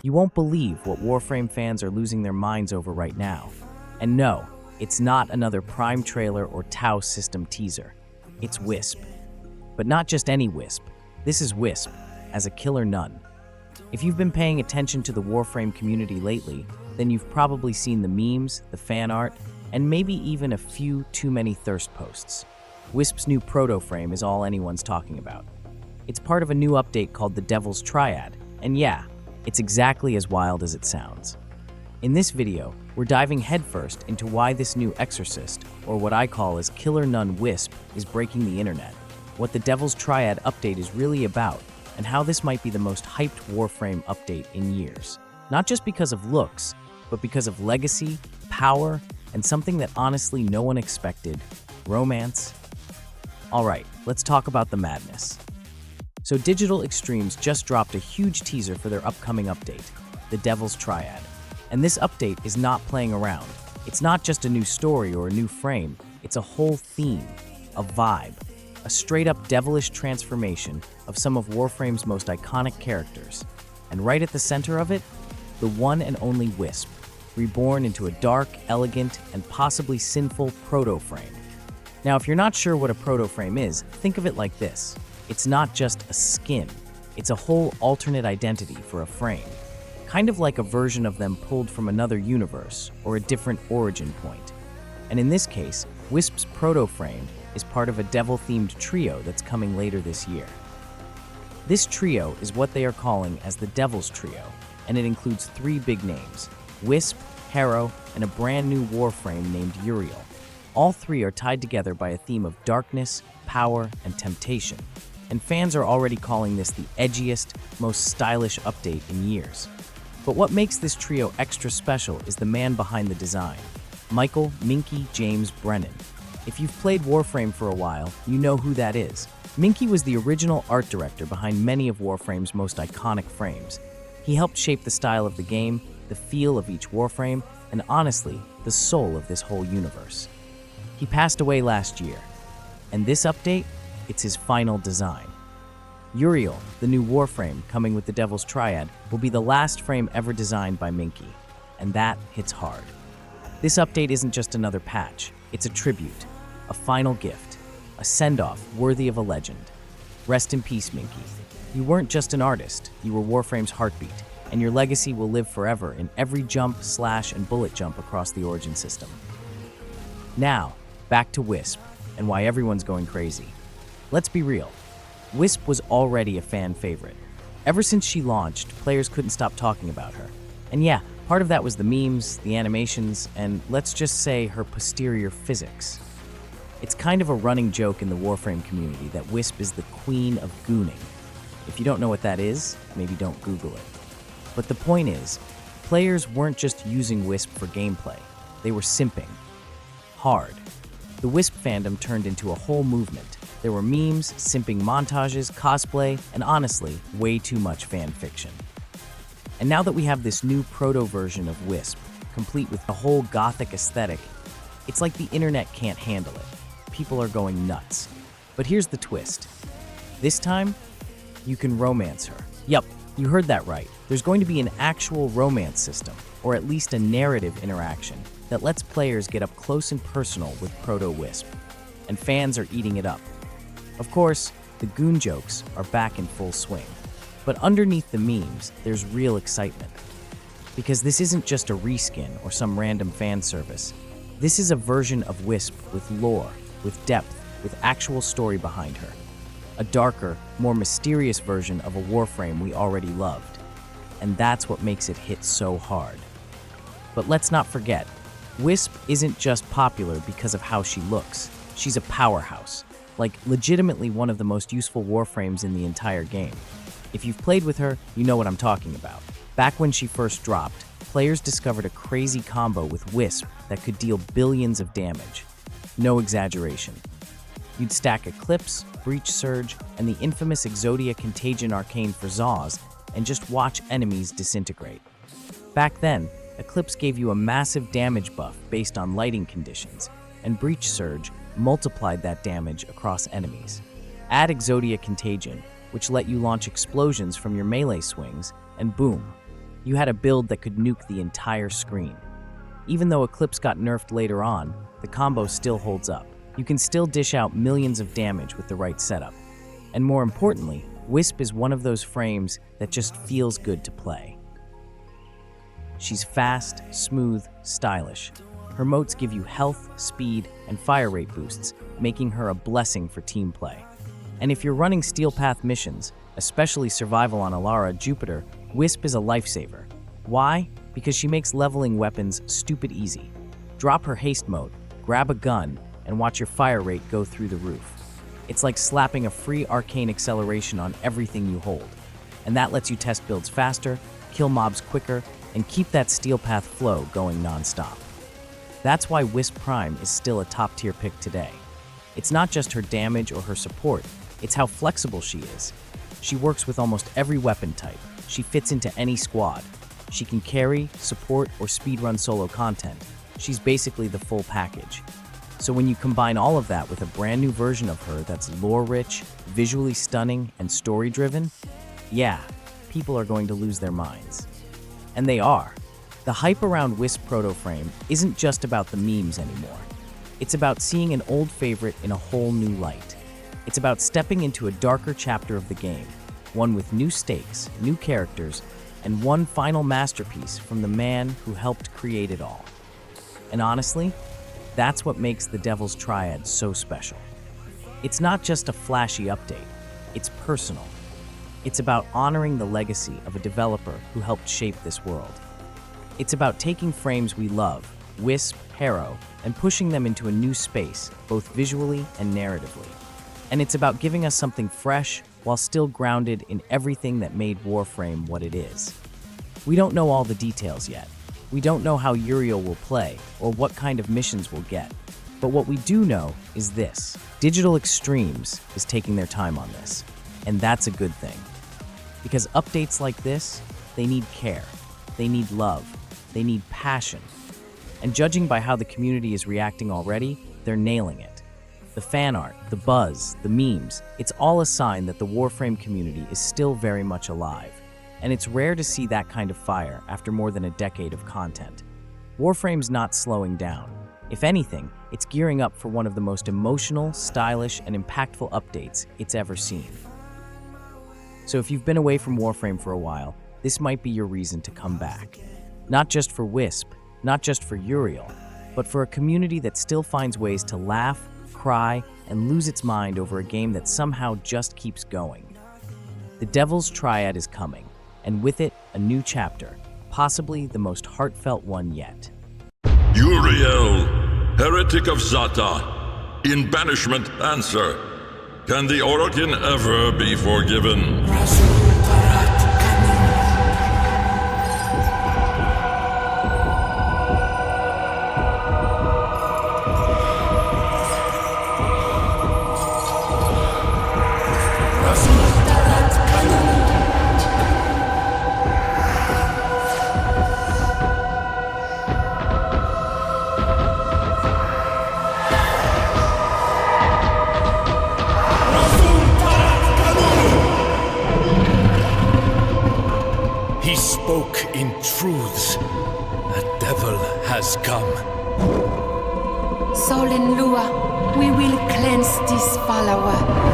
You won't believe what Warframe fans are losing their minds over right now. And no, it's not another Prime trailer or Tau system teaser. It's Wisp. But not just any Wisp. This is Wisp, as a killer nun. If you've been paying attention to the Warframe community lately, then you've probably seen the memes, the fan art, and maybe even a few too many thirst posts. Wisp's new proto-frame is all anyone's talking about. It's part of a new update called the Devil's Triad, and yeah, it's exactly as wild as it sounds. In this video, we're diving headfirst into why this new exorcist, or what I call as Killer Nun Wisp, is breaking the internet, what the Devil's Triad update is really about, and how this might be the most hyped Warframe update in years. Not just because of looks, but because of legacy, power, and something that honestly no one expected, romance. Alright, let's talk about the madness. So Digital Extremes just dropped a huge teaser for their upcoming update, the Devil's Triad. And this update is not playing around. It's not just a new story or a new frame, it's a whole theme, a vibe, a straight-up devilish transformation of some of Warframe's most iconic characters. And right at the center of it, the one and only Wisp, reborn into a dark, elegant, and possibly sinful proto-frame. Now, if you're not sure what a proto-frame is, think of it like this. It's not just a skin, it's a whole alternate identity for a frame. Kind of like a version of them pulled from another universe or a different origin point. And in this case, Wisp's proto-frame is part of a devil-themed trio that's coming later this year. This trio is what they are calling as the Devil's Trio, and it includes 3 big names: Wisp, Harrow, and a brand new Warframe named Uriel. All 3 are tied together by a theme of darkness, power, and temptation. And fans are already calling this the edgiest, most stylish update in years. But what makes this trio extra special is the man behind the design, Michael Minky James Brennan. If you've played Warframe for a while, you know who that is. Minky was the original art director behind many of Warframe's most iconic frames. He helped shape the style of the game, the feel of each Warframe, and honestly, the soul of this whole universe. He passed away last year, and this update, it's his final design. Uriel, the new Warframe coming with the Devil's Triad, will be the last frame ever designed by Minky, and that hits hard. This update isn't just another patch, it's a tribute, a final gift, a send-off worthy of a legend. Rest in peace, Minky. You weren't just an artist, you were Warframe's heartbeat, and your legacy will live forever in every jump, slash, and bullet jump across the Origin system. Now, back to Wisp, and why everyone's going crazy. Let's be real. Wisp was already a fan favorite. Ever since she launched, players couldn't stop talking about her. And yeah, part of that was the memes, the animations, and let's just say her posterior physics. It's kind of a running joke in the Warframe community that Wisp is the queen of gooning. If you don't know what that is, maybe don't Google it. But the point is, players weren't just using Wisp for gameplay. They were simping. Hard. The Wisp fandom turned into a whole movement. There were memes, simping montages, cosplay, and honestly, way too much fan fiction. And now that we have this new proto-version of Wisp, complete with a whole gothic aesthetic, it's like the internet can't handle it. People are going nuts. But here's the twist. This time, you can romance her. Yup, you heard that right. There's going to be an actual romance system, or at least a narrative interaction, that lets players get up close and personal with Proto-Wisp. And fans are eating it up. Of course, the goon jokes are back in full swing. But underneath the memes, there's real excitement. Because this isn't just a reskin or some random fan service. This is a version of Wisp with lore, with depth, with actual story behind her. A darker, more mysterious version of a Warframe we already loved. And that's what makes it hit so hard. But let's not forget, Wisp isn't just popular because of how she looks. She's a powerhouse. Like, legitimately one of the most useful Warframes in the entire game. If you've played with her, you know what I'm talking about. Back when she first dropped, players discovered a crazy combo with Wisp that could deal billions of damage. No exaggeration. You'd stack Eclipse, Breach Surge, and the infamous Exodia Contagion Arcane for Zaws, and just watch enemies disintegrate. Back then, Eclipse gave you a massive damage buff based on lighting conditions, and Breach Surge multiplied that damage across enemies. Add Exodia Contagion, which let you launch explosions from your melee swings, and boom, You had a build that could nuke the entire screen. Even though Eclipse got nerfed later on, the combo still holds up. You can still dish out millions of damage with the right setup. And more importantly, Wisp is one of those frames that just feels good to play. She's fast, smooth, stylish. Her motes give you health, speed, and fire rate boosts, making her a blessing for team play. And if you're running Steel Path missions, especially survival on Alara Jupiter, Wisp is a lifesaver. Why? Because she makes leveling weapons stupid easy. Drop her haste mode, grab a gun, and watch your fire rate go through the roof. It's like slapping a free arcane acceleration on everything you hold. And that lets you test builds faster, kill mobs quicker, and keep that Steel Path flow going non-stop. That's why Wisp Prime is still a top-tier pick today. It's not just her damage or her support, it's how flexible she is. She works with almost every weapon type. She fits into any squad. She can carry, support, or speedrun solo content. She's basically the full package. So when you combine all of that with a brand new version of her that's lore-rich, visually stunning, and story-driven, yeah, people are going to lose their minds. And they are. The hype around Wisp proto-frame isn't just about the memes anymore. It's about seeing an old favorite in a whole new light. It's about stepping into a darker chapter of the game, one with new stakes, new characters, and one final masterpiece from the man who helped create it all. And honestly, that's what makes the Devil's Triad so special. It's not just a flashy update, it's personal. It's about honoring the legacy of a developer who helped shape this world. It's about taking frames we love, Wisp, Harrow, and pushing them into a new space, both visually and narratively. And it's about giving us something fresh while still grounded in everything that made Warframe what it is. We don't know all the details yet. We don't know how Uriel will play or what kind of missions we'll get. But what we do know is this: Digital Extremes is taking their time on this. And that's a good thing. Because updates like this, they need care, they need love, they need passion. And judging by how the community is reacting already, they're nailing it. The fan art, the buzz, the memes, it's all a sign that the Warframe community is still very much alive. And it's rare to see that kind of fire after more than a decade of content. Warframe's not slowing down. If anything, it's gearing up for one of the most emotional, stylish, and impactful updates it's ever seen. So if you've been away from Warframe for a while, this might be your reason to come back. Not just for Wisp, not just for Uriel, but for a community that still finds ways to laugh, cry, and lose its mind over a game that somehow just keeps going. The Devil's Triad is coming, and with it, a new chapter, possibly the most heartfelt one yet. Uriel, heretic of Zata, in banishment answer. Can the Orokin ever be forgiven? He spoke in truths. The devil has come. Soul and Lua, we will cleanse this follower.